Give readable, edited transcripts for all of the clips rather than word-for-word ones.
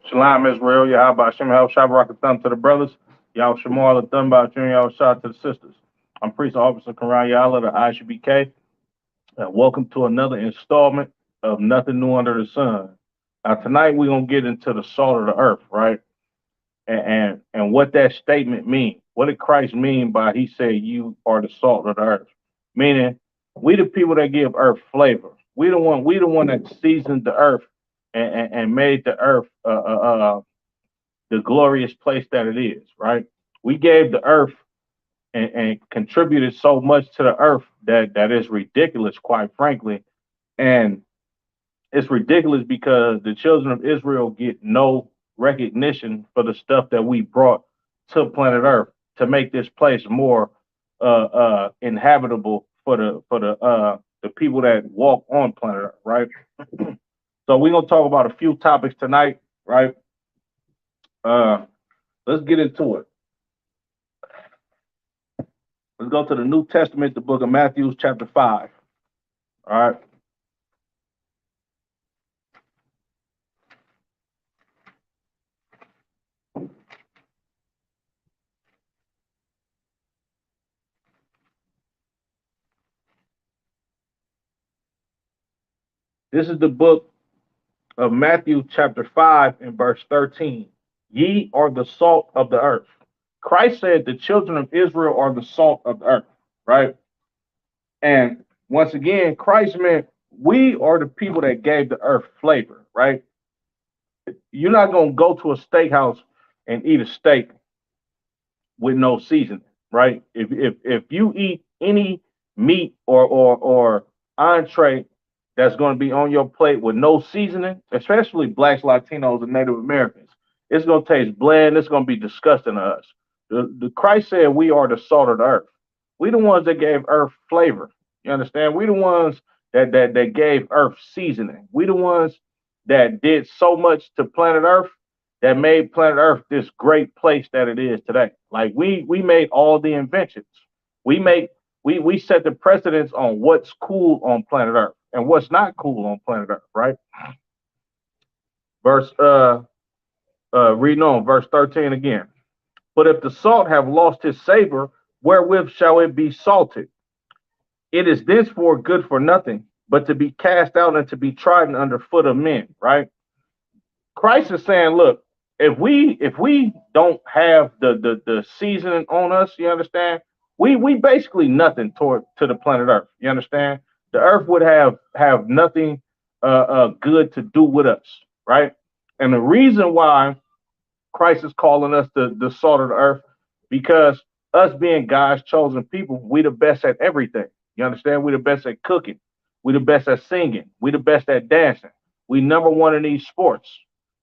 Shalom Israel, Yahaba Shem Hel Shabrak Thumb to the brothers, Yahweh Shemal the Thumb about and Yahweh Shah to the sisters. I'm Priest Officer Karan Yala, the ISUBK, and welcome to another installment of Nothing New Under the Sun. Now tonight we're gonna get into the salt of the earth, right? And what that statement means. What did Christ mean by he said you are the salt of the earth? Meaning we the people that give earth flavor. We the one that seasoned the earth and made the earth the glorious place that it is, right? We gave the earth and contributed so much to the earth that is ridiculous, quite frankly. And it's ridiculous because the children of Israel get no recognition for the stuff that we brought to planet Earth to make this place more inhabitable for the people that walk on planet Earth, right? So we're gonna talk about a few topics tonight, right? Uh, let's get into it. Let's go to the New Testament, the book of Matthew, chapter 5. All right. This is the book of Matthew, chapter 5, and verse 13. Ye are the salt of the earth. Christ said the children of Israel are the salt of the earth, right? And once again, Christ meant we are the people that gave the earth flavor, right? You're not going to go to a steakhouse and eat a steak with no seasoning, right? If you eat any meat or entree that's going to be on your plate with no seasoning, especially blacks, Latinos, and Native Americans, it's going to taste bland. It's going to be disgusting to us. The Christ said we are the salt of the earth. We the ones that gave earth flavor. You understand? We the ones that gave earth seasoning. We the ones that did so much to planet Earth that made planet Earth this great place that it is today. Like we made all the inventions. We make we set the precedence on what's cool on planet Earth and what's not cool on planet Earth, right? Verse reading on verse 13 again. But if the salt have lost his savor, wherewith shall it be salted? It is thenceforth good for nothing, but to be cast out and to be trodden under foot of men, right? Christ is saying, look, if we don't have the seasoning on us, you understand? We basically nothing toward to the planet Earth. You understand? The Earth would have nothing good to do with us, right? And the reason why Christ is calling us the salt of the earth because us being God's chosen people, we the best at everything. You understand? We the best at cooking. We the best at singing. We the best at dancing. We number one in these sports.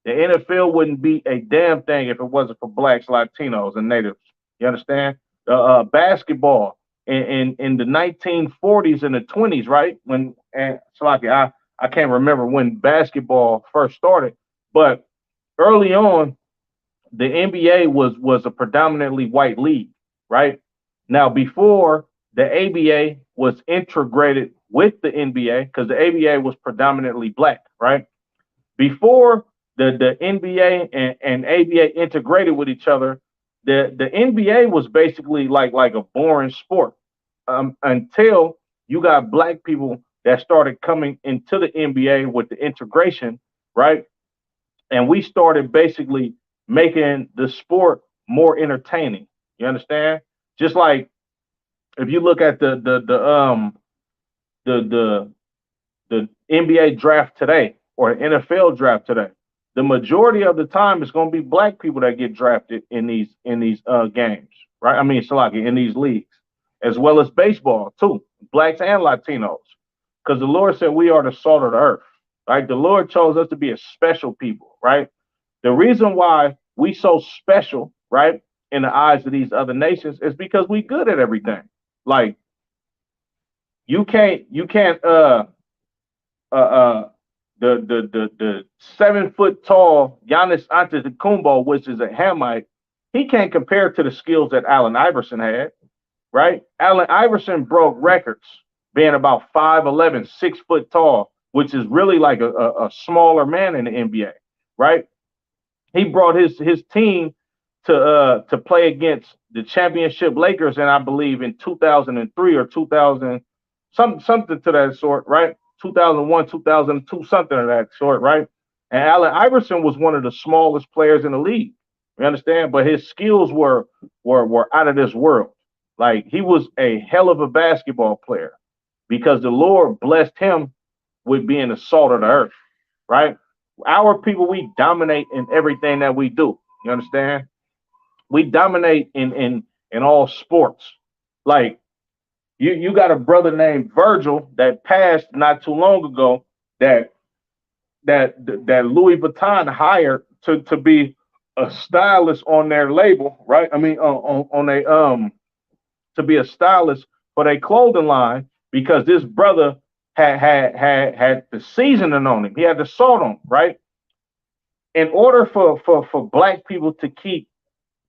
The NFL wouldn't be a damn thing if it wasn't for blacks, Latinos, and natives. You understand? Basketball in the 1940s and the 20s, right? When and Salaki, I can't remember when basketball first started, but early on, the NBA was a predominantly white league, right? Now, before the ABA was integrated with the NBA, because the ABA was predominantly black, right? Before the NBA and ABA integrated with each other, the NBA was basically like a boring sport until you got black people that started coming into the NBA with the integration, right? And we started basically making the sport more entertaining. You understand? Just like if you look at the the NBA draft today or NFL draft today, the majority of the time it's going to be black people that get drafted in these games, right? I mean, Salaki, in these leagues, as well as baseball too, blacks and Latinos, because the Lord said we are the salt of the earth, right? The Lord chose us to be a special people, right? The reason why we so special, right, in the eyes of these other nations is because we good at everything. Like you can't uh uh the 7 foot tall Giannis Antetokounmpo, which is a Hamite, he can't compare to the skills that Allen Iverson had, right? Allen Iverson broke records being about 5'11", 6 foot tall, which is really like a smaller man in the NBA, right? He brought his team to play against the championship Lakers, and I believe in 2003 or 2000, something to that sort, right? 2001, 2002, something of that sort, right? And Allen Iverson was one of the smallest players in the league. You understand? But his skills were out of this world. Like he was a hell of a basketball player because the Lord blessed him with being the salt of the earth, right? Our people, we dominate in everything that we do. You understand? We dominate in all sports. Like you got a brother named Virgil that passed not too long ago that that Louis Vuitton hired to be a stylist on their label, right? I mean, on a to be a stylist for their clothing line because this brother had the seasoning on him. He had the salt on him, right? In order for black people to keep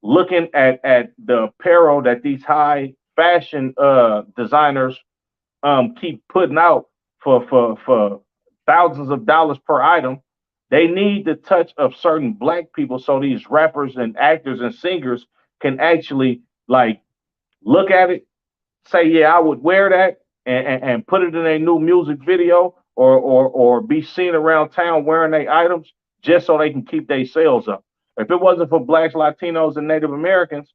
looking at the apparel that these high fashion designers keep putting out for thousands of dollars per item, they need the touch of certain black people so these rappers and actors and singers can actually like look at it, say, yeah, I would wear that and put it in a new music video or be seen around town wearing their items just so they can keep their sales up. If it wasn't for blacks, Latinos, and Native Americans,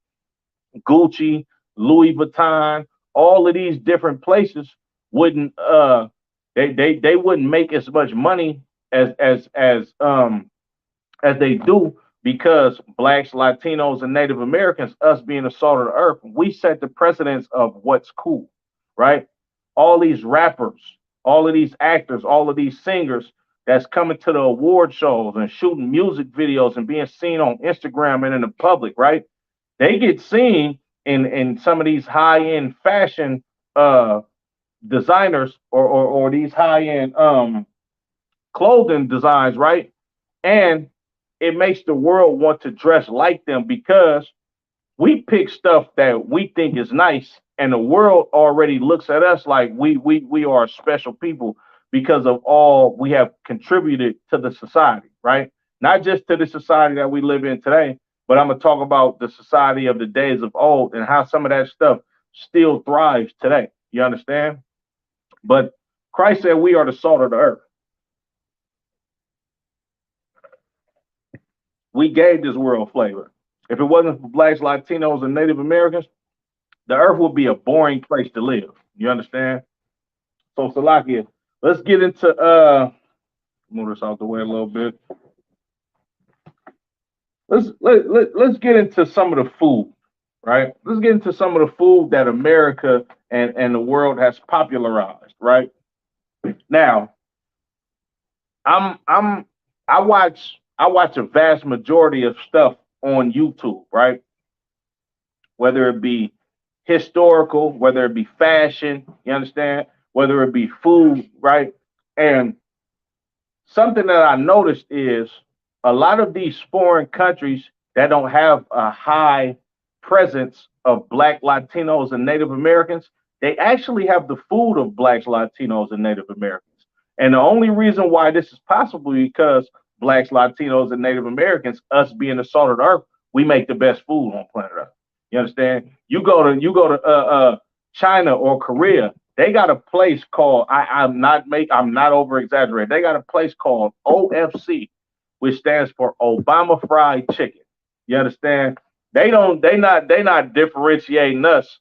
Gucci, Louis Vuitton, all of these different places wouldn't they wouldn't make as much money as they do because blacks, Latinos, and Native Americans, us being the salt of the earth, we set the precedence of what's cool, right? All these rappers, all of these actors, all of these singers that's coming to the award shows and shooting music videos and being seen on Instagram and in the public, right? They get seen in some of these high-end fashion designers or these high-end clothing designs, right? And it makes the world want to dress like them because we pick stuff that we think is nice, and the world already looks at us like we are special people because of all we have contributed to the society, right? Not just to the society that we live in today, but I'm gonna talk about the society of the days of old and how some of that stuff still thrives today. You understand? But Christ said we are the salt of the earth. We gave this world flavor. If it wasn't for blacks, Latinos, and Native Americans, the earth would be a boring place to live. You understand? So Salakia, let's get into move this out the way a little bit. Let's get into some of the food, right? Let's get into some of the food that America and the world has popularized, right? Now, I'm I watch a vast majority of stuff on YouTube, right? Whether it be historical, whether it be fashion, you understand? Whether it be food, right? And something that I noticed is a lot of these foreign countries that don't have a high presence of black, Latinos, and Native Americans, they actually have the food of blacks, Latinos, and Native Americans. And the only reason why this is possible is because blacks, Latinos, and Native Americans, us being the salt of the earth, we make the best food on planet Earth. You understand? You go to China or Korea, they got a place called I'm not over exaggerating. They got a place called OFC, which stands for Obama Fried Chicken. You understand? They not differentiating us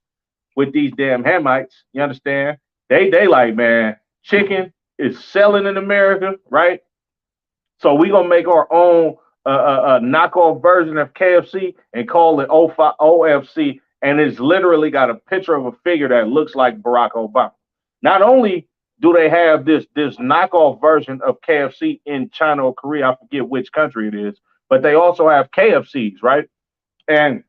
with these damn Hamites. You understand? They like, man, chicken is selling in America, right? So we gonna make our own knockoff version of KFC and call it OFC, and it's literally got a picture of a figure that looks like Barack Obama. Not only do they have this knockoff version of KFC in China or Korea, I forget which country it is, but they also have KFCs, right? And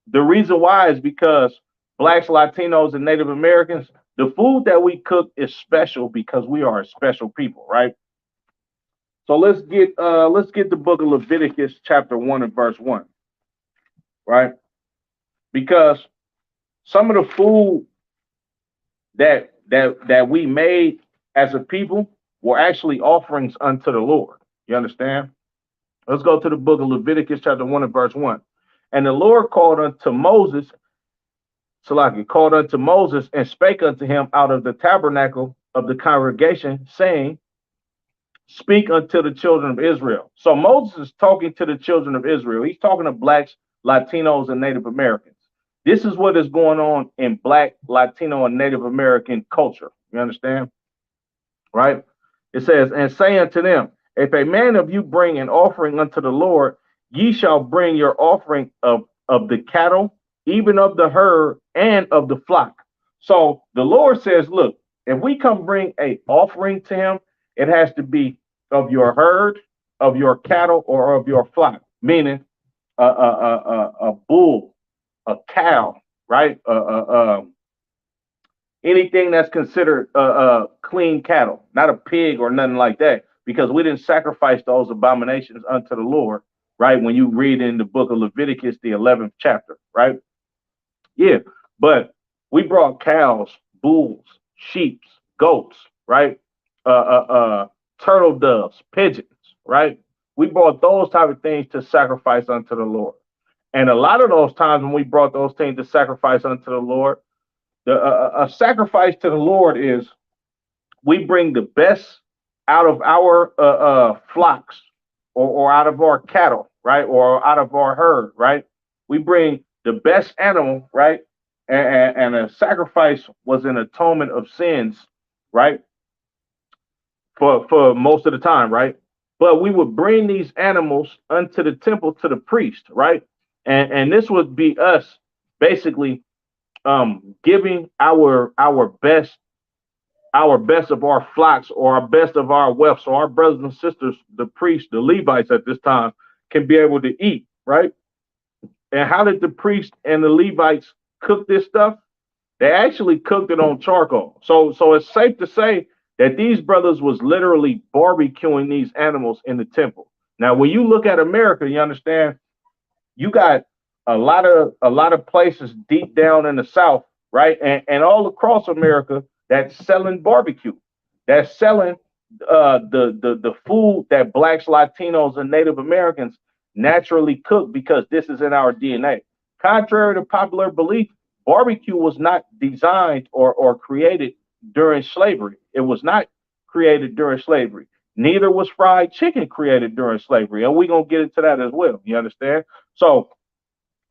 the reason why is because blacks, Latinos, and Native Americans, the food that we cook is special because we are a special people, right? So let's get the book of Leviticus chapter 1 and verse 1, right? Because some of the food that we made as a people were actually offerings unto the Lord. You understand? Let's go to the book of Leviticus, chapter 1 and verse 1. And the Lord called unto Moses, Salaki, called unto Moses and spake unto him out of the tabernacle of the congregation, saying, speak unto the children of Israel. So Moses is talking to the children of Israel. He's talking to blacks, Latinos, and Native Americans. This is what is going on in black, Latino, and Native American culture. You understand? Right? It says, and say unto them, if a man of you bring an offering unto the Lord, ye shall bring your offering of the cattle, even of the herd, and of the flock. So the Lord says, look, if we come bring a offering to him, it has to be of your herd, of your cattle, or of your flock, meaning a bull, a cow, right? Anything that's considered clean cattle, not a pig or nothing like that, because we didn't sacrifice those abominations unto the Lord, right? When you read in the book of Leviticus, the 11th chapter, right? Yeah, but we brought cows, bulls, sheep, goats, right? Turtle doves, pigeons, right? We brought those type of things to sacrifice unto the Lord. And a lot of those times when we brought those things to sacrifice unto the Lord, a sacrifice to the Lord is we bring the best out of our flocks or out of our cattle, right? Or out of our herd, right? We bring the best animal, right? And a sacrifice was an atonement of sins, right? For most of the time, right? But we would bring these animals unto the temple to the priest, right? And this would be us basically giving our best of our flocks or our best of our wealth, so our brothers and sisters, the priests, the Levites at this time, can be able to eat, right? And how did the priests and the Levites cook this stuff? They actually cooked it on charcoal. So it's safe to say that these brothers was literally barbecuing these animals in the temple. Now, when you look at America, you understand you got a lot of places deep down in the South, right, and all across America that's selling barbecue, that's selling the food that blacks, Latinos, and Native Americans naturally cook because this is in our DNA. Contrary to popular belief, barbecue was not designed or created during slavery. It was not created during slavery. Neither was fried chicken created during slavery, and we're gonna get into that as well. You understand? So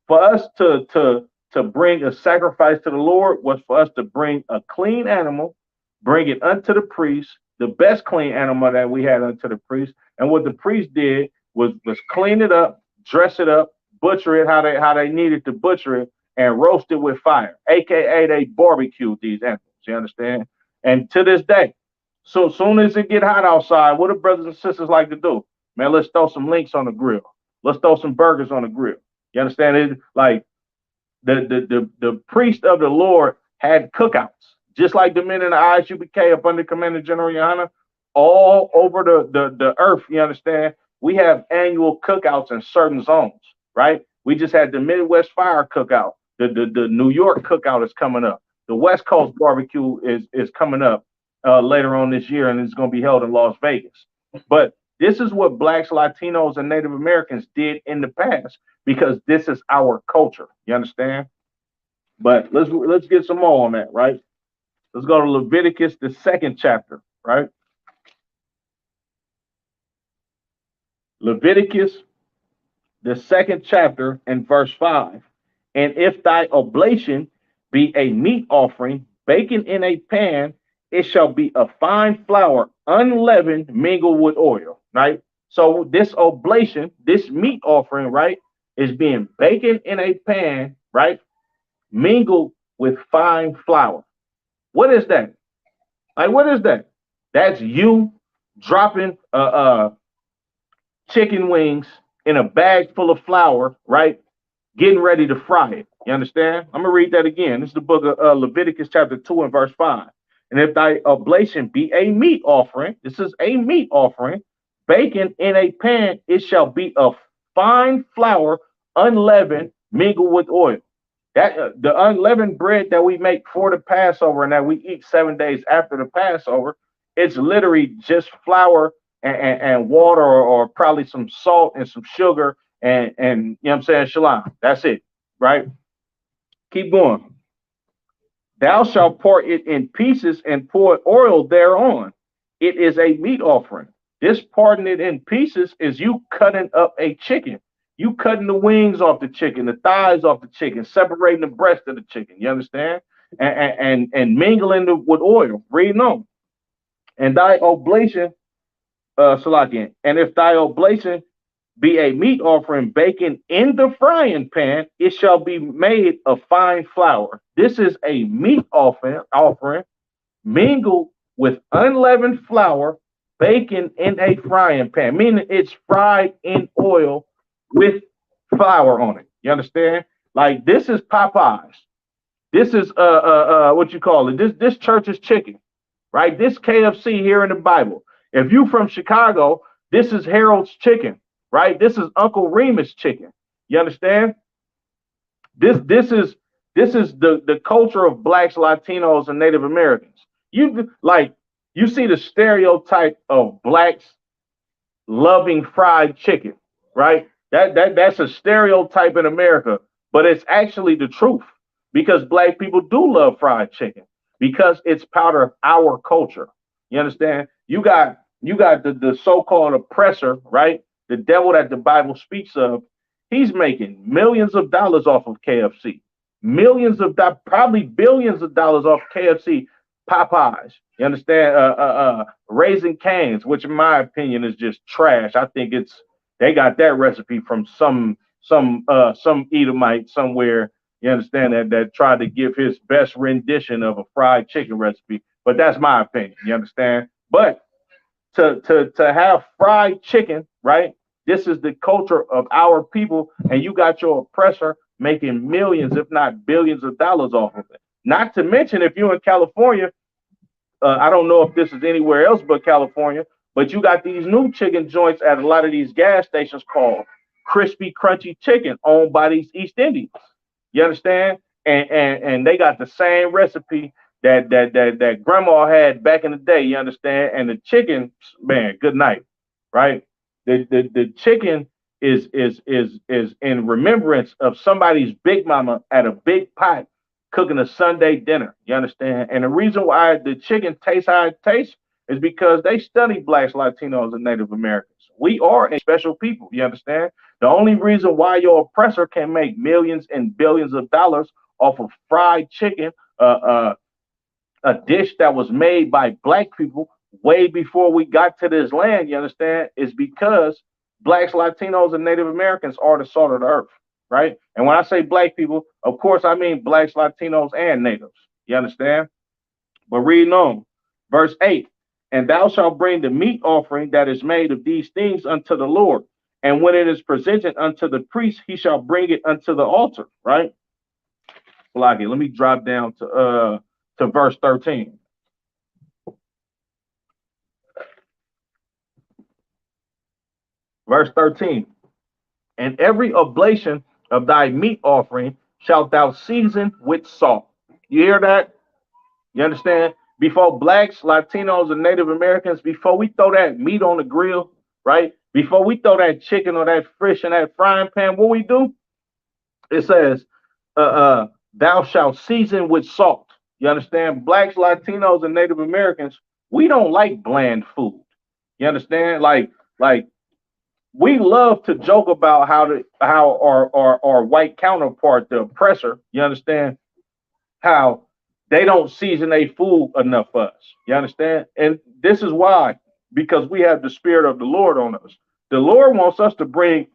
for us to bring a sacrifice to the Lord was for us to bring a clean animal, bring it unto the priest, the best clean animal that we had unto the priest. And what the priest did was clean it up, dress it up, butcher it how they needed to butcher it, and roast it with fire, aka they barbecued these animals. You understand? And to this day, so soon as it get hot outside, what do brothers and sisters like to do? Man, let's throw some links on the grill. Let's throw some burgers on the grill. You understand it? Like the priest of the Lord had cookouts, just like the men in the ISUBK up under Commander General Yohana, all over the earth. You understand? We have annual cookouts in certain zones, right? We just had the Midwest Fire Cookout. The New York Cookout is coming up. The West Coast Barbecue is coming up later on this year, and it's going to be held in Las Vegas. But this is what blacks, Latinos, and Native Americans did in the past because this is our culture. You understand? But let's get some more on that, right? Let's go to Leviticus, the second chapter, right? Leviticus, the second chapter, and verse 5. And if thy oblation be a meat offering, baken in a pan, it shall be a fine flour, unleavened, mingled with oil, right? So this oblation, this meat offering, right, is being baken in a pan, right, mingled with fine flour. What is that? Like, what is that? That's you dropping chicken wings in a bag full of flour, right? Getting ready to fry it. You understand? I'm gonna read that again. This is the book of Leviticus chapter 2 and verse 5. And if thy oblation be a meat offering, this is a meat offering, baken in a pan, it shall be of fine flour, unleavened, mingled with oil. That the unleavened bread that we make for the Passover and that we eat 7 days after the Passover, it's literally just flour and water, or probably some salt and some sugar, and you know what I'm saying, shalom. That's it, right? Keep going. Thou shalt part it in pieces and pour oil thereon. It is a meat offering. This parting it in pieces is you cutting up a chicken. You cutting the wings off the chicken, the thighs off the chicken, separating the breast of the chicken. You understand? And mingling it with oil. Read on. And thy oblation, Salakian, and if thy oblation be a meat offering baken in the frying pan, it shall be made of fine flour. This is a meat offering mingled with unleavened flour, baking in a frying pan, meaning it's fried in oil with flour on it. You understand? Like this is Popeyes. This is what you call it. This church's chicken, right? This KFC here in the Bible. If you from Chicago, this is Harold's chicken, right? This is Uncle Remus chicken. You understand? This is the culture of blacks, Latinos, and Native Americans. You see the stereotype of blacks loving fried chicken, right? That's a stereotype in America, but it's actually the truth because black people do love fried chicken because it's part of our culture. You understand? You got the so-called oppressor, right? The devil that the Bible speaks of. He's making millions of dollars off of KFC, millions of dollars, probably billions of dollars off KFC, Popeyes. You understand? Raising Cane's, which in my opinion is just trash. I think they got that recipe from some Edomite somewhere. You understand that tried to give his best rendition of a fried chicken recipe, but that's my opinion. You understand? But to have fried chicken, right? This is the culture of our people, and you got your oppressor making millions, if not billions, of dollars off of it. Not to mention, if you're in California, I don't know if this is anywhere else but California, but you got these new chicken joints at a lot of these gas stations called crispy, crunchy chicken, owned by these East Indians. You understand? And they got the same recipe that grandma had back in the day. You understand? And the chicken, man, good night, right? The chicken is in remembrance of somebody's big mama at a big pot cooking a Sunday dinner. You understand? And the reason why the chicken tastes how it tastes is because they study blacks, Latinos, and Native Americans. We are a special people. You understand? The only reason why your oppressor can make millions and billions of dollars off of fried chicken, a dish that was made by black people way before we got to this land, you understand, is because blacks, Latinos, and Native Americans are the salt of the earth, right? And when I say black people, of course, I mean blacks, Latinos, and natives. You understand? But reading on, verse 8, and thou shalt bring the meat offering that is made of these things unto the Lord. And when it is presented unto the priest, he shall bring it unto the altar, right? Let me drop down to verse 13. Verse 13. And every oblation of thy meat offering shalt thou season with salt. You hear that? You understand? Before blacks, Latinos, and Native Americans, before we throw that meat on the grill, right? Before we throw that chicken or that fish in that frying pan, what we do? It says, thou shalt season with salt. You understand? Blacks, Latinos, and Native Americans, we don't like bland food. You understand? Like we love to joke about how our white counterpart, the oppressor, you understand, how they don't season their food enough for us. You understand? And this is why, because we have the spirit of the Lord on us. The Lord wants us to bring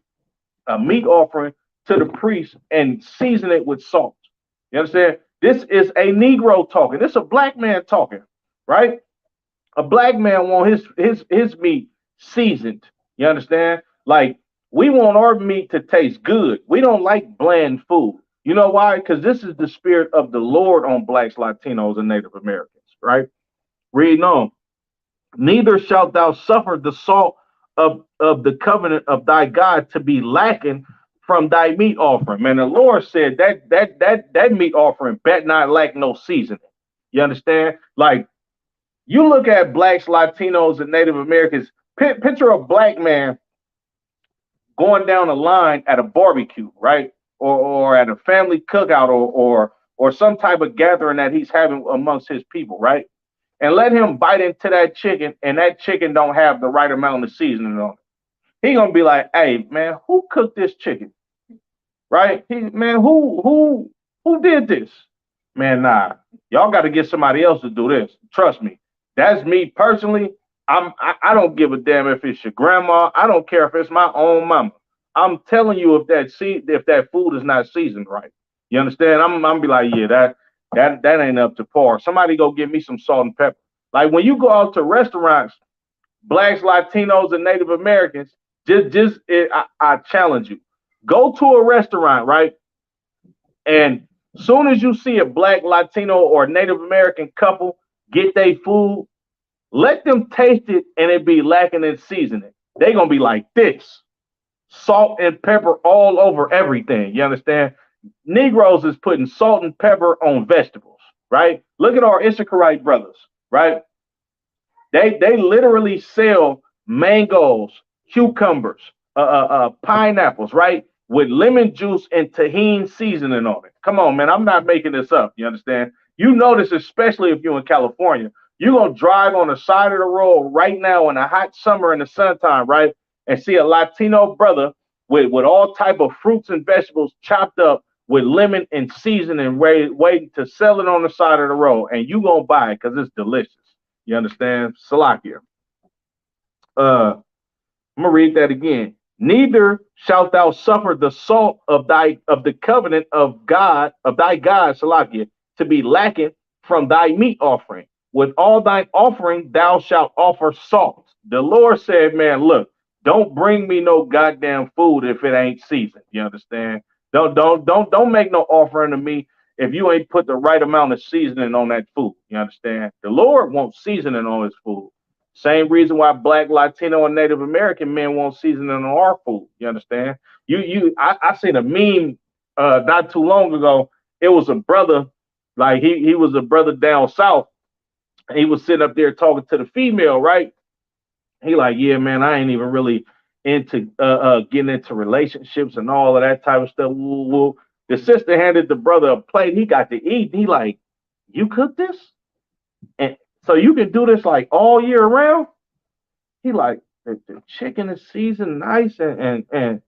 a meat offering to the priest and season it with salt. You understand? This is a Negro talking. This is a black man talking, right? A black man want his meat seasoned. You understand? Like we want our meat to taste good. We don't like bland food. You know why? Because this is the spirit of the Lord on blacks, Latinos, and Native Americans, right? Reading on. Neither shalt thou suffer the salt of the covenant of thy God to be lacking from thy meat offering. Man, the Lord said that meat offering bet not lack no seasoning. You understand? Like you look at blacks, Latinos, and Native Americans Picture a black man going down a line at a barbecue, right? Or at a family cookout or some type of gathering that he's having amongst his people, right? And let him bite into that chicken and that chicken don't have the right amount of seasoning on it. He gonna be like, hey man, who cooked this chicken? Right? Who did this? Man, nah. Y'all got to get somebody else to do this. Trust me. That's me personally. I don't give a damn if it's your grandma. I don't care if it's my own mama. I'm telling you if that food is not seasoned right. You understand? I'm be like, yeah, that ain't up to par. Somebody go get me some salt and pepper. Like when you go out to restaurants, blacks, Latinos, and Native Americans, I challenge you. Go to a restaurant, right? And soon as you see a black, Latino, or Native American couple get their food, let them taste it and it be lacking in seasoning. They gonna be like this. Salt and pepper all over everything. You understand? Negroes is putting salt and pepper on vegetables, right? Look at our Issacharite brothers, right? They literally sell mangoes, cucumbers, pineapples, right? With lemon juice and tahini seasoning on it. Come on, man. I'm not making this up. You understand? You notice, especially if you're in California, you're going to drive on the side of the road right now in a hot summer in the summertime, right? And see a Latino brother with all type of fruits and vegetables chopped up with lemon and seasoning, waiting to sell it on the side of the road. And you going to buy it because it's delicious. You understand? Salakia. I'm gonna read that again. Neither shalt thou suffer the salt of the covenant of thy God, Salakia, to be lacking from thy meat offering. With all thine offering, thou shalt offer salt. The Lord said, man, look, don't bring me no goddamn food if it ain't seasoned. You understand? Don't make no offering to me if you ain't put the right amount of seasoning on that food. You understand? The Lord wants seasoning on his food. Same reason why black, Latino, and Native American men want seasoning on our food. You understand? I seen a meme not too long ago. It was a brother, like he was a brother down south. He was sitting up there talking to the female, right? He like, yeah, man, I ain't even really into getting into relationships and all of that type of stuff. Woo, woo. The sister handed the brother a plate. He got to eat. He like, you cook this? And so you can do this like all year round? He like, the chicken is seasoned nice and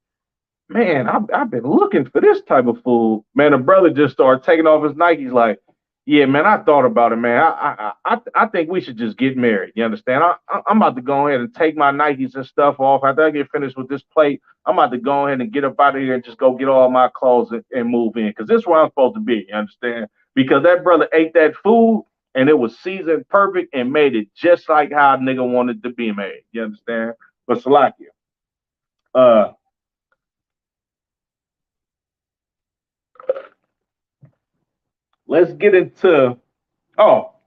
man, I've been looking for this type of food. Man, the brother just started taking off his Nikes like, yeah, man, I thought about it, man. I think we should just get married. You understand? I'm about to go ahead and take my Nikes and stuff off. After I get finished with this plate, I'm about to go ahead and get up out of here and just go get all my clothes and move in. Because this is where I'm supposed to be. You understand? Because that brother ate that food and it was seasoned perfect and made it just like how a nigga wanted to be made. You understand? But Salakia, uh, let's get into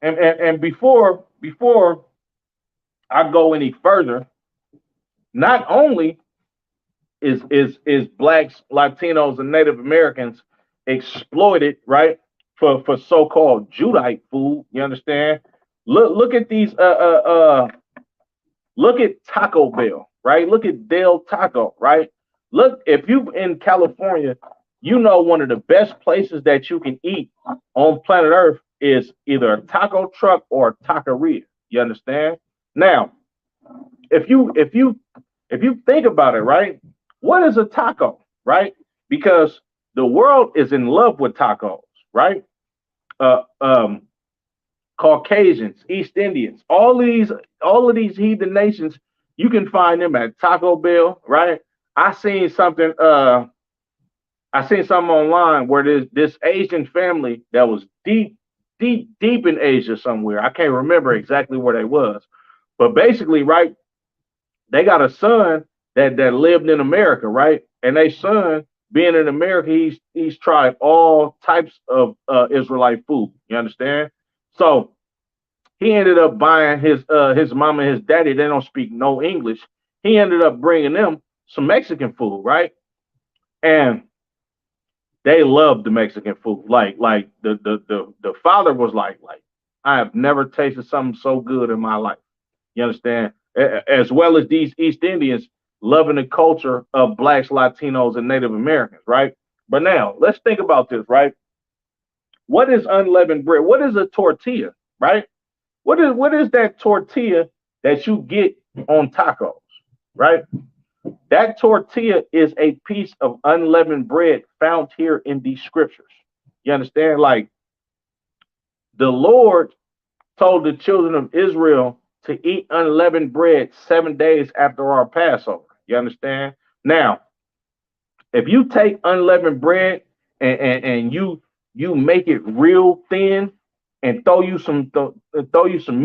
and before I go any further, not only is blacks, Latinos, and Native Americans exploited, right, for so-called Judite food. You understand? Look at these look at Taco Bell, right? Look at Del Taco, right? Look, if you in California, you know one of the best places that you can eat on planet Earth is either a taco truck or a taqueria. You understand? Now, if you think about it, right? What is a taco, right? Because the world is in love with tacos, right? Uh, um, Caucasians, East Indians, all of these heathen nations, you can find them at Taco Bell, right? I seen something I seen something online where this Asian family that was deep in Asia somewhere. I can't remember exactly where they was. But basically, right, they got a son that lived in America, right? And they son being in America, he's tried all types of Israelite food. You understand? So he ended up buying his mom and his daddy. They don't speak no English. He ended up bringing them some Mexican food, right? And they loved the Mexican food. Like the father was like I have never tasted something so good in my life. You understand? as well as these East Indians loving the culture of blacks, Latinos, and Native Americans, right? But now let's think about this, right? What is unleavened bread? What is a tortilla, right? What is that tortilla that you get on tacos, right? That tortilla is a piece of unleavened bread found here in these scriptures. You understand? Like the Lord told the children of Israel to eat unleavened bread 7 days after our Passover. You understand? Now, if you take unleavened bread and you make it real thin and throw you some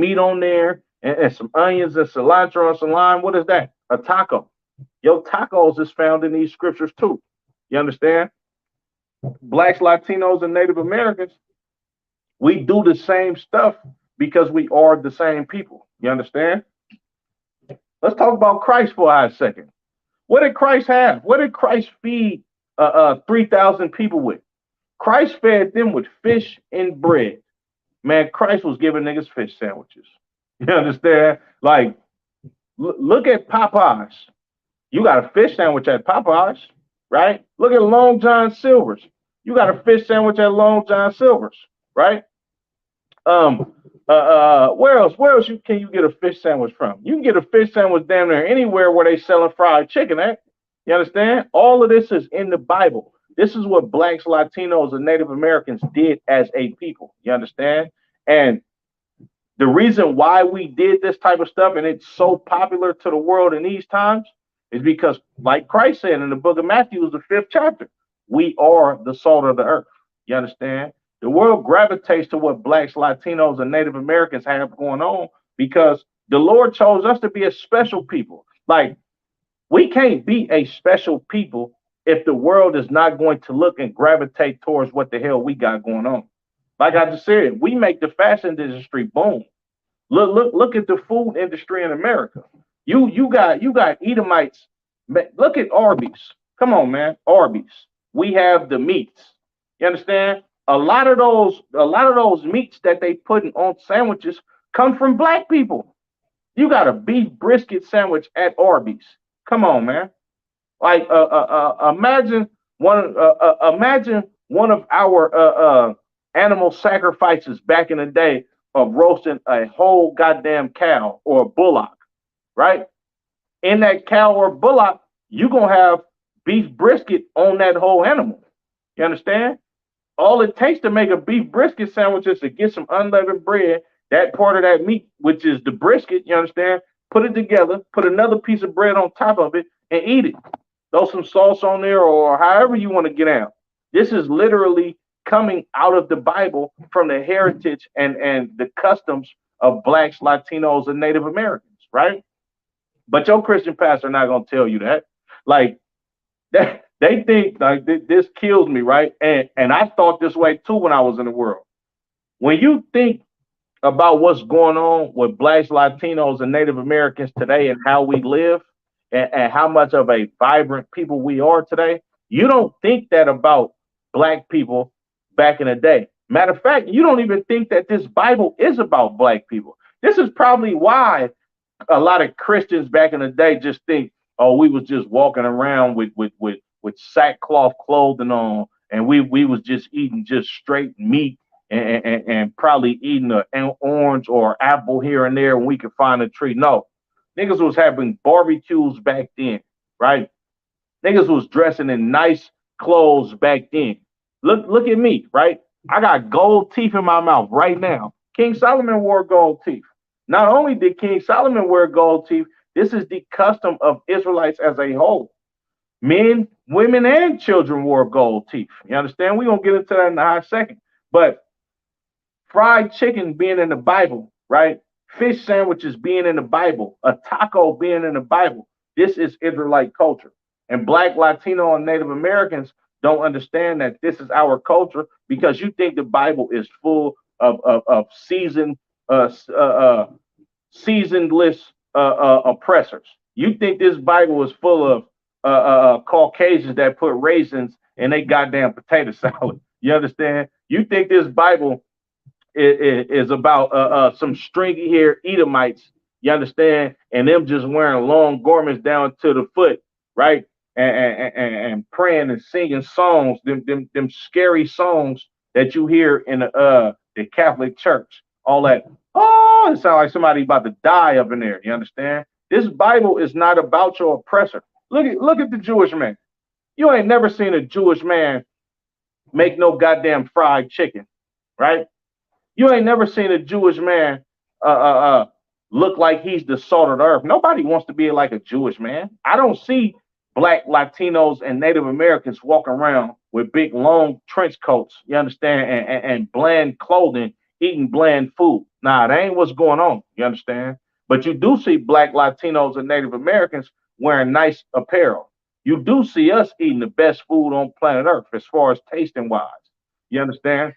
meat on there and some onions and cilantro and some lime, what is that? A taco. Your tacos is found in these scriptures too. You understand? Blacks, Latinos, and Native Americans, we do the same stuff because we are the same people. You understand? Let's talk about Christ for a second. What did Christ have? What did Christ feed 3,000 people with? Christ fed them with fish and bread. Man, Christ was giving niggas fish sandwiches. You understand? Like, look at Popeyes. You got a fish sandwich at Popeyes, right? Look at Long John Silver's. You got a fish sandwich at Long John Silver's, right? Where else? Can you get a fish sandwich from? You can get a fish sandwich damn near anywhere where they selling fried chicken at. You understand? All of this is in the Bible. This is what blacks, Latinos, and Native Americans did as a people. You understand? And the reason why we did this type of stuff and it's so popular to the world in these times is because, like Christ said in the book of Matthew, the 5th chapter, we are the salt of the earth. You understand? The world gravitates to what blacks, Latinos, and Native Americans have going on because the Lord chose us to be a special people. Like, we can't be a special people if the world is not going to look and gravitate towards what the hell we got going on. Like I just said, we make the fashion industry boom. Look at the food industry in America. You got Edomites. Look at Arby's. Come on, man. Arby's. We have the meats. You understand? A lot of those meats that they put on sandwiches come from black people. You got a beef brisket sandwich at Arby's. Come on, man. Like imagine one of our animal sacrifices back in the day of roasting a whole goddamn cow or a bullock, right? In that cow or bullock, you're gonna have beef brisket on that whole animal. You understand? All it takes to make a beef brisket sandwich is to get some unleavened bread, that part of that meat, which is the brisket, you understand? Put it together, put another piece of bread on top of it, and eat it. Throw some sauce on there or however you want to get out. This is literally coming out of the Bible from the heritage and the customs of blacks, Latinos, and Native Americans, right? But your Christian pastor not going to tell you that. Like, that. They think like this kills me, right? And I thought this way too when I was in the world. When you think about what's going on with blacks, Latinos, and Native Americans today and how we live and how much of a vibrant people we are today, you don't think that about black people back in the day. Matter of fact, you don't even think that this Bible is about black people. This is probably why a lot of Christians back in the day just think, oh, we was just walking around with sackcloth clothing on, and we was just eating just straight meat and probably eating an orange or apple here and there when we could find a tree. No, niggas was having barbecues back then, right? Niggas was dressing in nice clothes back then. Look at me, right? I got gold teeth in my mouth right now. King Solomon wore gold teeth. Not only did King Solomon wear gold teeth, this is the custom of Israelites as a whole. Men, women, and children wore gold teeth. You understand? We're going to get into that in a hot second. But fried chicken being in the Bible, right? Fish sandwiches being in the Bible, a taco being in the Bible. This is Israelite culture. And black, Latino, and Native Americans don't understand that this is our culture because you think the Bible is full of seasonless oppressors. You think this Bible is full of Caucasians that put raisins in they goddamn potato salad. You understand? You think this Bible is about some stringy haired Edomites You understand? And them just wearing long garments down to the foot, right? And praying and singing songs, them scary songs that you hear in the Catholic Church. All that, oh, it sounds like somebody about to die up in there. You understand? This Bible is not about your oppressor. Look at the Jewish man. You ain't never seen a Jewish man make no goddamn fried chicken, right? You ain't never seen a Jewish man uh, uh, uh, look like he's the salt of the earth. Nobody wants to be like a Jewish man. I don't see black Latinos and Native Americans walking around with big long trench coats, you understand, and bland clothing, eating bland food. Nah, that ain't what's going on, you understand? But you do see black Latinos and Native Americans wearing nice apparel. You do see us eating the best food on planet Earth as far as tasting wise. You understand?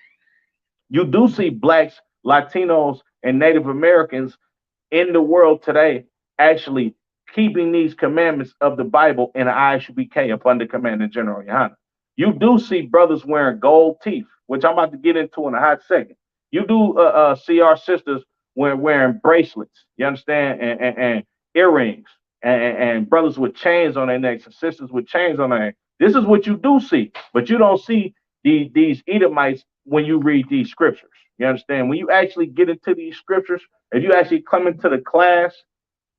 You do see blacks, Latinos, and Native Americans in the world today actually keeping these commandments of the Bible in the ISUBK up under command of General Yohana. You do see brothers wearing gold teeth, which I'm about to get into in a hot second. You do see our sisters wearing bracelets, you understand, and earrings, and brothers with chains on their necks and sisters with chains on their necks. This is what you do see, but you don't see these Edomites when you read these scriptures. You understand? When you actually get into these scriptures, if you actually come into the class,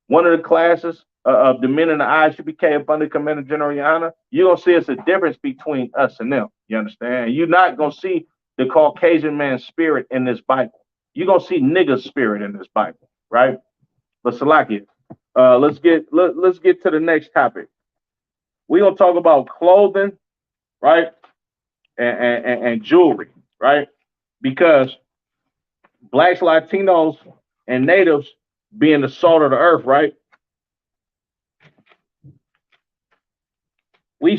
one of the classes of the men in the eyes you became up under command of General Yana, you're going to see it's a difference between us and them. You understand? You're not going to see the Caucasian man's spirit in this Bible. You're going to see nigger's spirit in this Bible, right? But Salakia, let's get to the next topic. We're going to talk about clothing, right? And jewelry, right? Because blacks, Latinos, and natives being the salt of the earth, right? We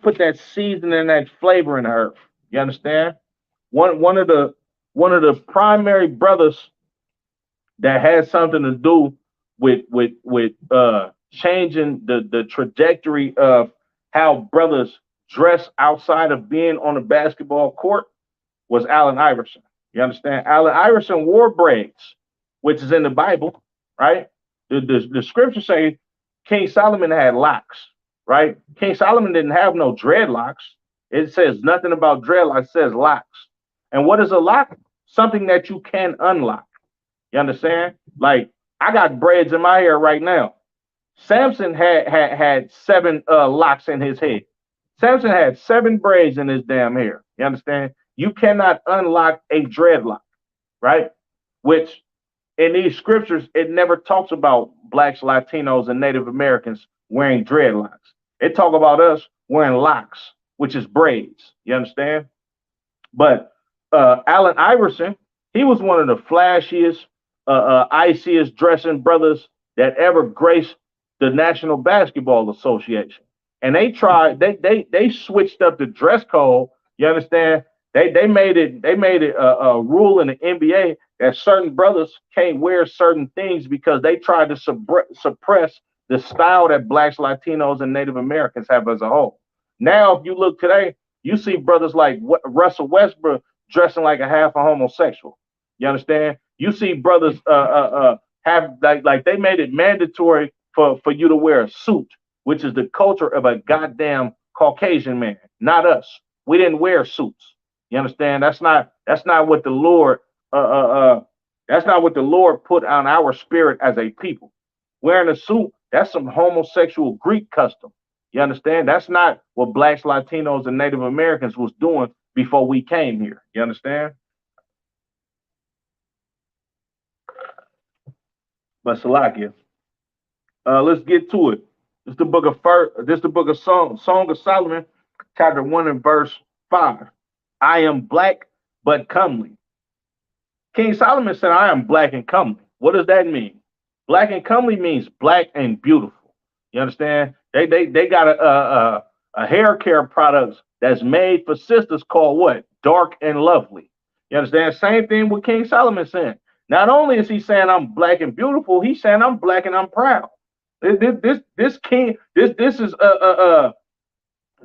put that seasoning and that flavor in the earth. You understand? One of the primary brothers that has something to do with changing the trajectory of how brothers dress outside of being on the basketball court was Allen Iverson. You understand? Allen Iverson wore braids, which is in the Bible, right? The scriptures say King Solomon had locks, right? King Solomon didn't have no dreadlocks. It says nothing about dreadlocks, it says locks. And what is a lock? Something that you can unlock. You understand? Like, I got braids in my hair right now. Samson had seven locks in his head. Samson had 7 braids in his damn hair. You understand? You cannot unlock a dreadlock, right? Which in these scriptures, it never talks about blacks, Latinos, and Native Americans wearing dreadlocks. It talk about us wearing locks, which is braids. You understand? But Allen Iverson, he was one of the flashiest, iciest dressing brothers that ever graced the National Basketball Association. And they switched up the dress code. You understand? They made it a rule in the NBA that certain brothers can't wear certain things because they tried to suppress the style that blacks, Latinos, and Native Americans have as a whole. Now, if you look today, you see brothers like Russell Westbrook dressing like a half a homosexual. You understand? You see brothers have like they made it mandatory for you to wear a suit, which is the culture of a goddamn Caucasian man, not us. We didn't wear suits. You understand? That's not what the Lord that's not what the Lord put on our spirit as a people. Wearing a suit, that's some homosexual Greek custom. You understand? That's not what blacks, Latinos, and Native Americans was doing before we came here. You understand? But Salakia, let's get to it. This is the book of Song of Solomon, chapter 1 and verse 5. I am black but comely. King Solomon said, I am black and comely. What does that mean? Black and comely means black and beautiful. You understand? They got a hair care product that's made for sisters called what? Dark and lovely. You understand? Same thing with King Solomon saying. Not only is he saying I'm black and beautiful, he's saying I'm black and I'm proud. This is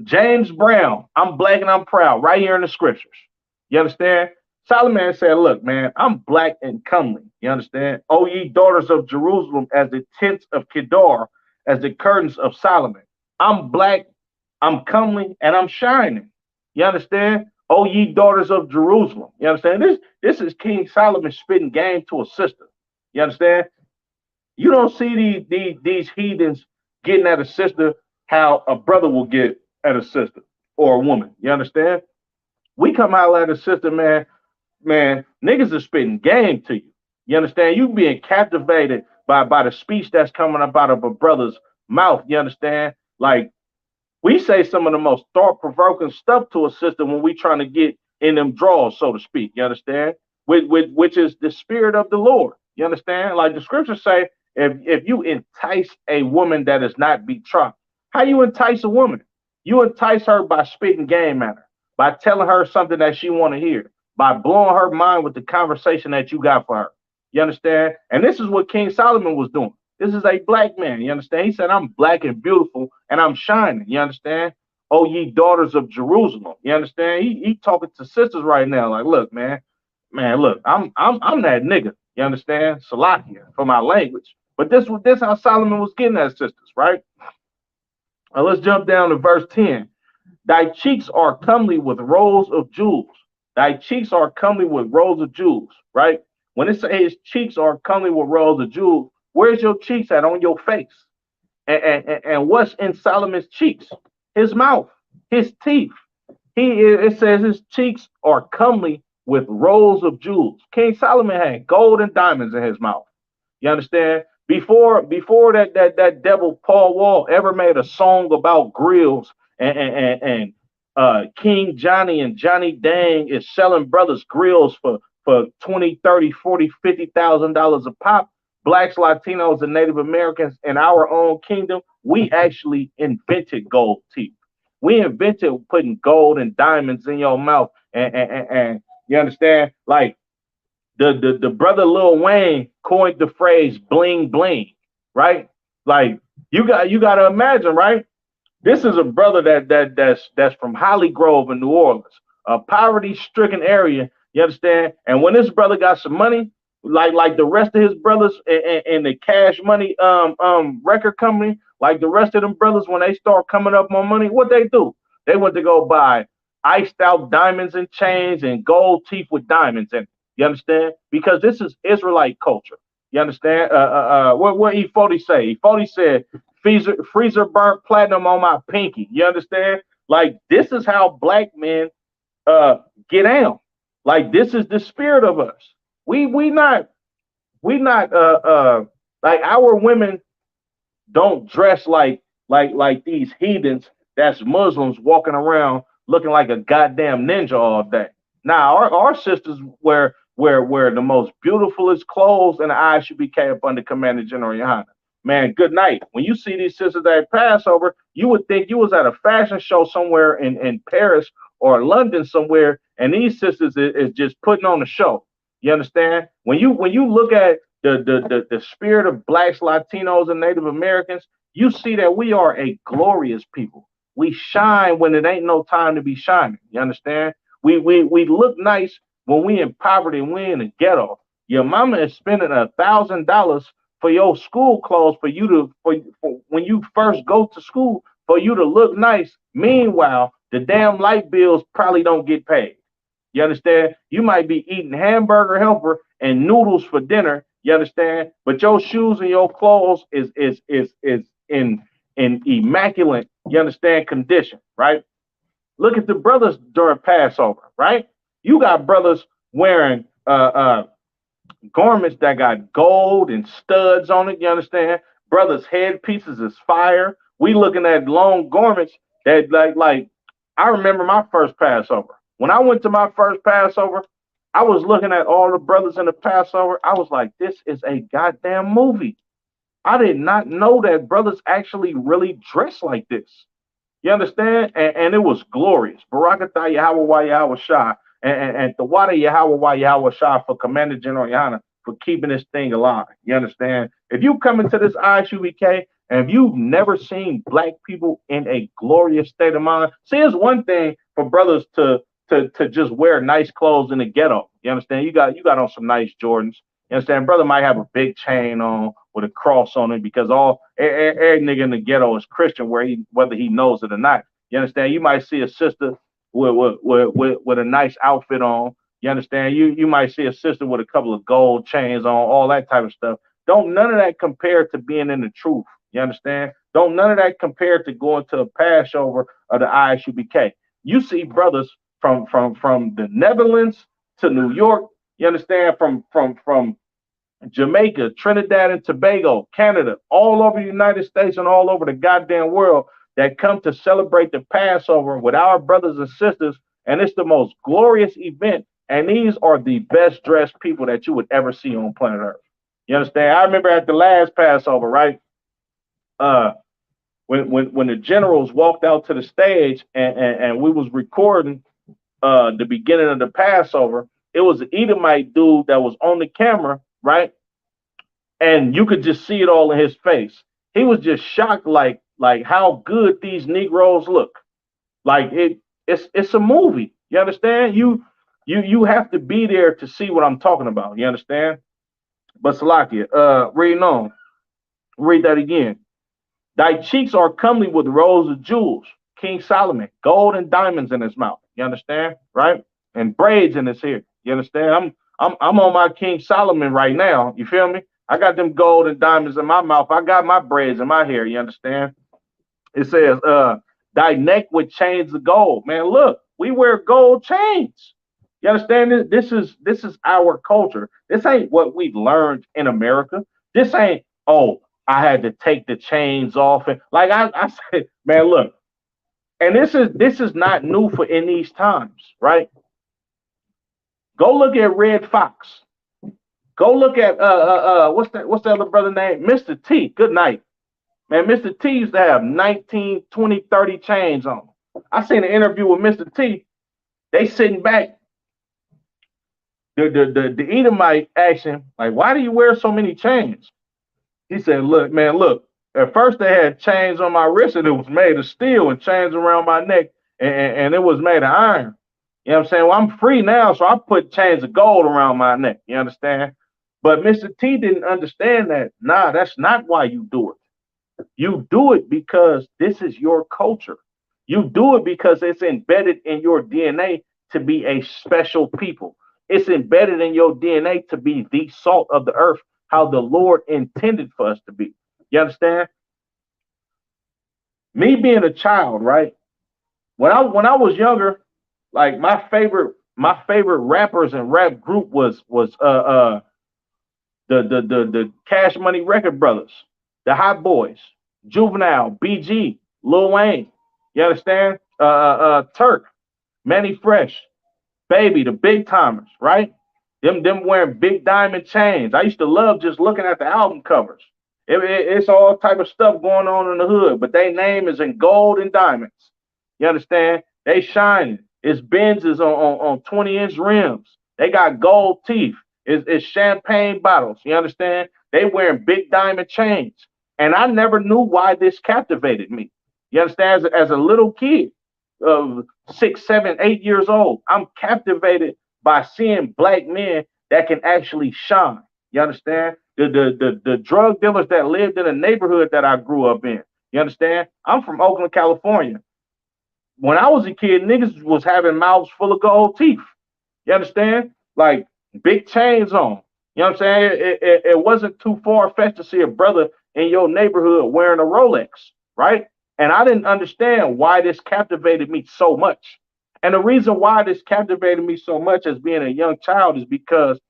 James Brown. I'm black and I'm proud right here in the scriptures. You understand? Solomon said, look, man, I'm black and comely. You understand? O ye daughters of Jerusalem, as the tents of Kedar, as the curtains of Solomon. I'm black, I'm comely, and I'm shining. You understand? O ye daughters of Jerusalem. You understand? This is King Solomon spitting game to a sister. You understand? You don't see these heathens getting at a sister how a brother will get at a sister or a woman. You understand? We come out at a sister, man, niggas are spitting game to you. You understand? You being captivated by the speech that's coming up out of a brother's mouth. You understand? Like we say some of the most thought provoking stuff to a sister when we trying to get in them draws, so to speak. You understand? Which is the spirit of the Lord. You understand? Like the scriptures say, if you entice a woman that is not betrothed, how you entice a woman? You entice her by spitting game at her, by telling her something that she want to hear, by blowing her mind with the conversation that you got for her. You understand? And this is what King Solomon was doing. This is a black man. You understand? He said, I'm black and beautiful and I'm shining. You understand? Oh, ye daughters of Jerusalem. You understand? He talking to sisters right now. Like, look, man, look, I'm that nigga. You understand? Salakia for my language. But this how Solomon was getting at sisters, right? Now let's jump down to verse 10. Thy cheeks are comely with rows of jewels. Thy cheeks are comely with rows of jewels, right? When it says his cheeks are comely with rows of jewels, where's your cheeks at on your face? And what's in Solomon's cheeks? His mouth, his teeth. It says his cheeks are comely with rows of jewels. King Solomon had gold and diamonds in his mouth. You understand? Before that devil Paul Wall ever made a song about grills and King Johnny and Johnny Dang is selling brothers grills for 20, 30, 40, $50,000 a pop. Blacks, Latinos, and Native Americans in our own kingdom, we actually invented gold teeth. We invented putting gold and diamonds in your mouth. And you understand? Like the brother Lil Wayne coined the phrase bling bling, right? Like you got to imagine, right? This is a brother that's from Holly Grove in New Orleans, a poverty-stricken area. You understand? And when this brother got some money, like the rest of his brothers in the Cash Money record company, like the rest of them brothers, when they start coming up on money, what they do? They went to go buy iced out diamonds and chains and gold teeth with diamonds in it. You understand? Because this is Israelite culture. You understand? What E40 say? E40 said, freezer burnt platinum on my pinky. You understand? Like this is how black men get down. Like this is the spirit of us. We not like our women don't dress like these heathens that's Muslims walking around looking like a goddamn ninja all day. Now our sisters wear the most beautifulest clothes, and the eyes should be kept under Commander General Yohana. Man, good night. When you see these sisters at Passover, you would think you was at a fashion show somewhere in Paris or London somewhere, and these sisters is just putting on a show. You understand? When you look at the spirit of blacks, Latinos, and Native Americans, you see that we are a glorious people. We shine when it ain't no time to be shining. You understand? We look nice when we in poverty and we in the ghetto. Your mama is spending $1,000 for your school clothes for you to for when you first go to school for you to look nice. Meanwhile, the damn light bills probably don't get paid. You understand? You might be eating hamburger helper and noodles for dinner. You understand? But your shoes and your clothes is in immaculate, you understand, condition, right? Look at the brothers during Passover, right? You got brothers wearing garments that got gold and studs on it. You understand? Brothers' headpieces is fire. We looking at long garments that like I remember my first Passover. When I went to my first Passover, I was looking at all the brothers in the Passover. I was like, this is a goddamn movie. I did not know that brothers actually really dress like this. You understand? And it was glorious. Barakatah Yahweh Yahweh Shah and Tawada Yahweh Shah for Commander General Yana for keeping this thing alive. You understand? If you come into this ISUBK and if you've never seen black people in a glorious state of mind, see, it's one thing for brothers to to just wear nice clothes in the ghetto. You understand? You got on some nice Jordans. You understand? Brother might have a big chain on with a cross on it because every nigga in the ghetto is Christian, whether he knows it or not. You understand? You might see a sister with a nice outfit on. You understand? You might see a sister with a couple of gold chains on, all that type of stuff. Don't none of that compare to being in the truth. You understand? Don't none of that compare to going to a Passover or the ISUBK. You see brothers from the Netherlands to New York. You understand? From Jamaica, Trinidad and Tobago, Canada, all over the United States and all over the goddamn world that come to celebrate the Passover with our brothers and sisters. And it's the most glorious event. And these are the best dressed people that you would ever see on planet Earth. You understand? I remember at the last Passover, right? When the generals walked out to the stage and we was recording the beginning of the Passover, it was an Edomite dude that was on the camera, right? And you could just see it all in his face. He was just shocked, like how good these Negroes look. Like it's a movie. You understand? You have to be there to see what I'm talking about. You understand? But Salakia, reading on, read that again. Thy cheeks are comely with rows of jewels, King Solomon, gold and diamonds in his mouth. You understand, right? And braids in his hair. You understand? I'm on my King Solomon right now. You feel me? I got them gold and diamonds in my mouth. I got my braids in my hair. You understand? It says, thy neck with chains of gold. Man, look, we wear gold chains. You understand? This is our culture. This ain't what we learned in America. This ain't, oh, I had to take the chains off. And like I said, man, look, and this is not new for in these times, right? Go look at Red Fox. Go look at what's the other brother name? Mr. T. Good night. Man, Mr. T used to have 19, 20, 30 chains on. I seen an interview with Mr. T. They sitting back. The Edomite asked him, like, why do you wear so many chains? He said, look, man, look. At first they had chains on my wrist and it was made of steel, and chains around my neck and it was made of iron. You know what I'm saying? Well, I'm free now, so I put chains of gold around my neck. You understand? But Mr. T didn't understand that. Nah, that's not why you do it. You do it because this is your culture. You do it because it's embedded in your DNA to be a special people. It's embedded in your DNA to be the salt of the earth, how the Lord intended for us to be. You understand? Me being a child, right? When I was younger, like my favorite rappers and rap group was the Cash Money Record Brothers, the Hot Boys, Juvenile, BG, Lil Wayne. You understand? Turk, Manny Fresh, Baby, the Big Timers, right? Them wearing big diamond chains. I used to love just looking at the album covers. It's all type of stuff going on in the hood, but their name is in gold and diamonds. You understand? They shining. It's Benzes on 20-inch rims. They got gold teeth. It's champagne bottles. You understand? They wearing big diamond chains. And I never knew why this captivated me. You understand? As a little kid of 6, 7, 8 years old, I'm captivated by seeing black men that can actually shine. You understand? The drug dealers that lived in the neighborhood that I grew up in. You understand? I'm from Oakland, California. When I was a kid, niggas was having mouths full of gold teeth. You understand? Like big chains on. You know what I'm saying? It wasn't too far-fetched to see a brother in your neighborhood wearing a Rolex, right? And I didn't understand why this captivated me so much. And the reason why this captivated me so much as being a young child is because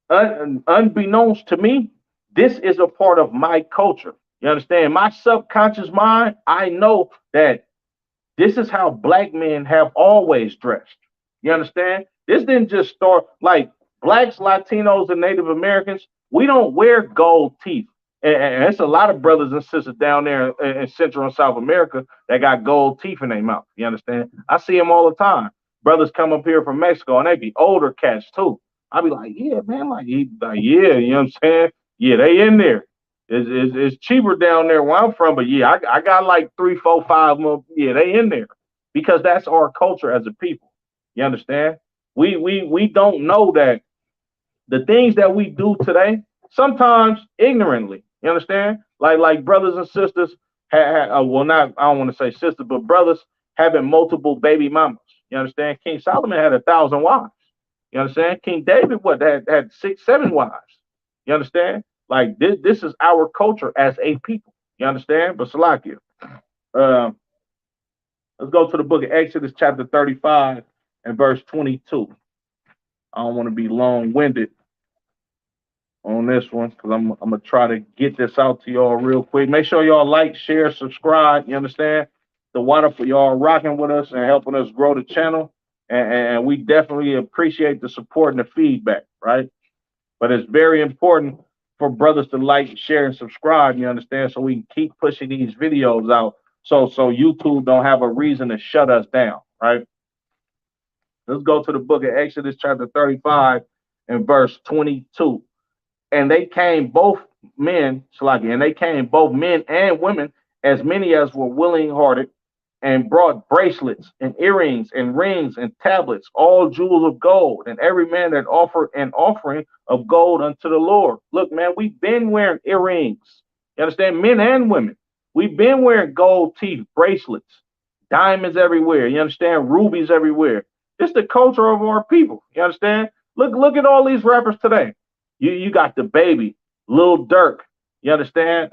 unbeknownst to me, this is a part of my culture. You understand? My subconscious mind, I know that this is how black men have always dressed. You understand? This didn't just start like blacks, Latinos, and Native Americans. We don't wear gold teeth. And it's a lot of brothers and sisters down there in Central and South America that got gold teeth in their mouth. You understand? I see them all the time. Brothers come up here from Mexico and they be older cats too. I be like, yeah, man, like yeah, you know what I'm saying? Yeah, they in there. It's cheaper down there where I'm from, but yeah, I got like 3, 4, 5 more. Yeah, they in there. because that's our culture as a people. You understand? We don't know that the things that we do today, sometimes ignorantly. You understand? Like brothers and sisters well, not, I don't want to say sisters, but brothers having multiple baby mamas. You understand? King Solomon had 1,000 wives. You understand? King David had 6, 7 wives. You understand? Like this is our culture as a people. You understand? But Salakia, uh, let's go to the book of Exodus, chapter 35 and verse 22. I don't want to be long winded on this one because I'm gonna try to get this out to y'all real quick. Make sure y'all like, share, subscribe. You understand? The water for y'all rocking with us and helping us grow the channel. And we definitely appreciate the support and the feedback, right? But it's very important for brothers to like, share, and subscribe. You understand? So we can keep pushing these videos out. So YouTube don't have a reason to shut us down, right? Let's go to the book of Exodus, chapter 35, and verse 22. And they came both men, Slaki, and they came both men and women, as many as were willing hearted, and brought bracelets and earrings and rings and tablets, all jewels of gold, and every man that offered an offering of gold unto the Lord. Look, man, we've been wearing earrings. You understand? Men and women. We've been wearing gold teeth bracelets, diamonds everywhere. You understand? Rubies everywhere. It's the culture of our people. You understand? Look at all these rappers today. You got the baby, Lil Durk. You understand?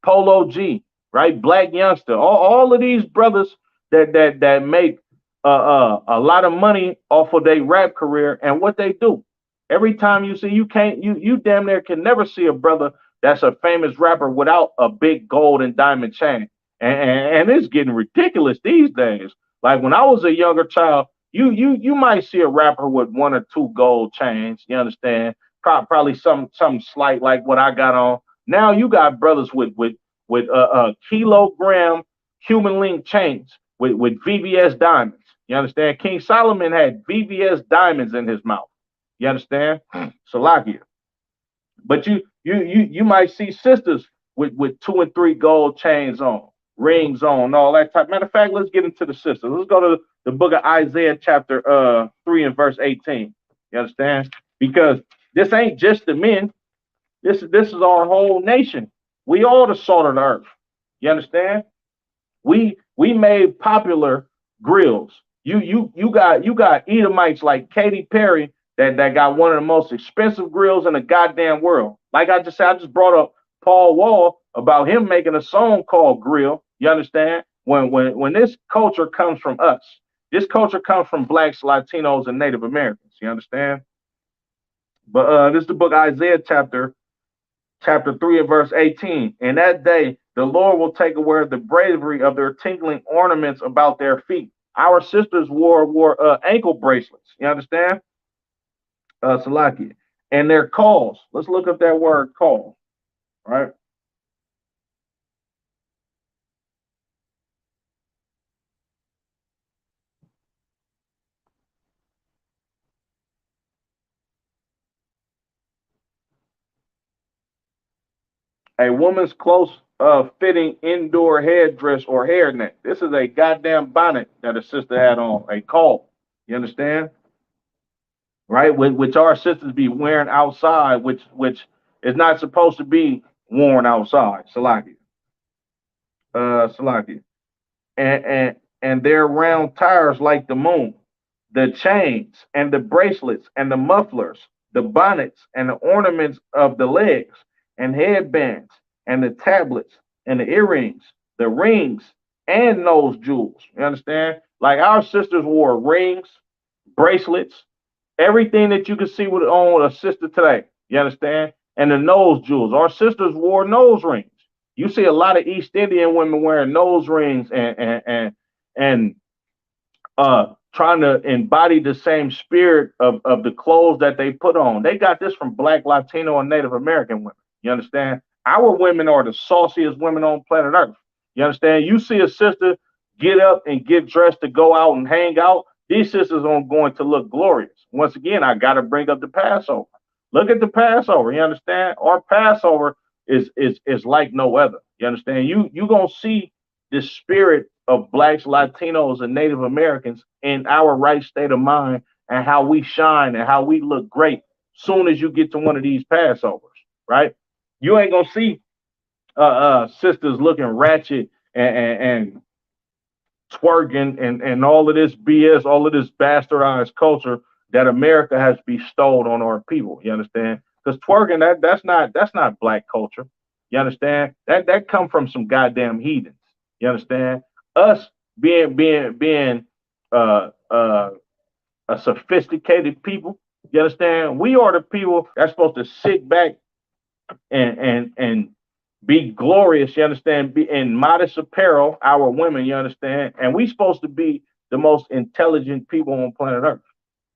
Polo G, right? Black Youngster. All of these brothers that make a lot of money off of their rap career, and what they do. Every time you see, you damn near can never see a brother that's a famous rapper without a big gold and diamond chain. And it's getting ridiculous these days. Like when I was a younger child, you might see a rapper with 1 or 2 gold chains. You understand? Probably some slight like what I got on. Now you got brothers with kilogram human link chains with VVS diamonds. You understand? King Solomon had VVS diamonds in his mouth. You understand? Salakia. But you might see sisters with 2 and 3 gold chains on, rings on, all that type. Matter of fact, let's get into the sisters. Let's go to the book of Isaiah, chapter 3 and verse 18. You understand? Because this ain't just the men. This is our whole nation. We all the salt of the earth. You understand? We made popular grills. You got Edomites like Katy Perry that got one of the most expensive grills in the goddamn world. Like I just said, I just brought up Paul Wall about him making a song called Grill. You understand? When this culture comes from us, this culture comes from blacks, Latinos, and Native Americans. You understand? But this is the book of Isaiah, chapter 3 and verse 18. In that day, the Lord will take away the bravery of their tinkling ornaments about their feet. Our sisters wore ankle bracelets. You understand? Salaki. And their calls. Let's look up that word call. Right? A woman's close fitting indoor headdress or hairnet. This is a goddamn bonnet that a sister had on, a call. You understand? Right? Which our sisters be wearing outside, which is not supposed to be worn outside. Salaki. Salaki. And their round tires like the moon, the chains and the bracelets and the mufflers, the bonnets and the ornaments of the legs and headbands and the tablets and the earrings, the rings and nose jewels. You understand? Like our sisters wore rings, bracelets, everything that you can see on a sister today. You understand? And the nose jewels. Our sisters wore nose rings. You see a lot of East Indian women wearing nose rings and trying to embody the same spirit of the clothes that they put on. They got this from Black, Latino, and Native American women. You understand? Our women are the sauciest women on planet Earth. You understand? You see a sister get up and get dressed to go out and hang out. These sisters are going to look glorious. Once again, I got to bring up the Passover. Look at the Passover. You understand? Our Passover is like no other. You understand? You gonna see this spirit of blacks, Latinos, and Native Americans in our right state of mind and how we shine and how we look great soon as you get to one of these Passovers, right? You ain't gonna see sisters looking ratchet and twerking and all of this BS, all of this bastardized culture that America has bestowed on our people. You understand? Because twerking that's not black culture. You understand? That come from some goddamn heathens. You understand? Us being a sophisticated people. You understand? We are the people that's supposed to sit back and be glorious, you understand, be in modest apparel, our women, you understand, and we supposed to be the most intelligent people on planet Earth.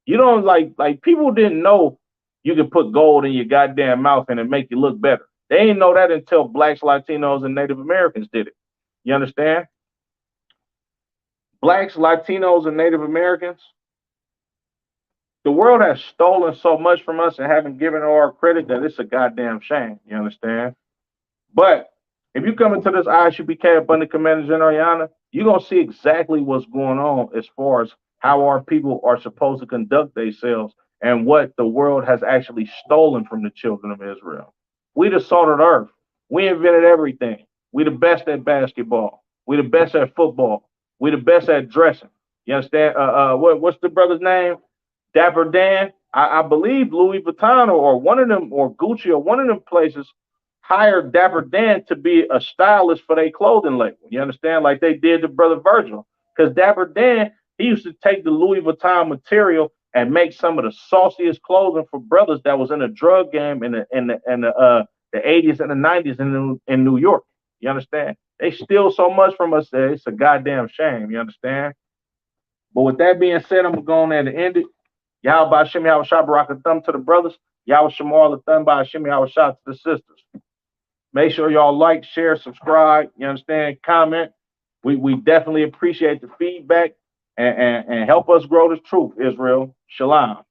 You know, like people didn't know you could put gold in your goddamn mouth and it make you look better. They didn't know that until blacks, Latinos, and Native Americans did it. You understand? Blacks, Latinos, and Native Americans, the world has stolen so much from us and haven't given our credit that it's a goddamn shame. You understand? But if you come into this ISUPK Abundant Commander General Yana, you're gonna see exactly what's going on as far as how our people are supposed to conduct themselves and what the world has actually stolen from the children of Israel. We the salt of the earth. We invented everything. We the best at basketball. We the best at football. We the best at dressing. You understand? What's the brother's name? Dapper Dan. I believe Louis Vuitton or one of them or Gucci or one of them places hired Dapper Dan to be a stylist for their clothing label. You understand? Like they did to Brother Virgil. Because Dapper Dan, he used to take the Louis Vuitton material and make some of the sauciest clothing for brothers that was in the drug game in the 80s and the 90s in New York. You understand? They steal so much from us that it's a goddamn shame. You understand? But with that being said, I'm going to end it. Yahweh Shimmy Yahweh Shabbat Thumb to the brothers. Yahweh Shamar the Thumb by Shimmy Yahweh Shah to the sisters. Make sure y'all like, share, subscribe. You understand? Comment. We definitely appreciate the feedback and help us grow the truth, Israel. Shalom.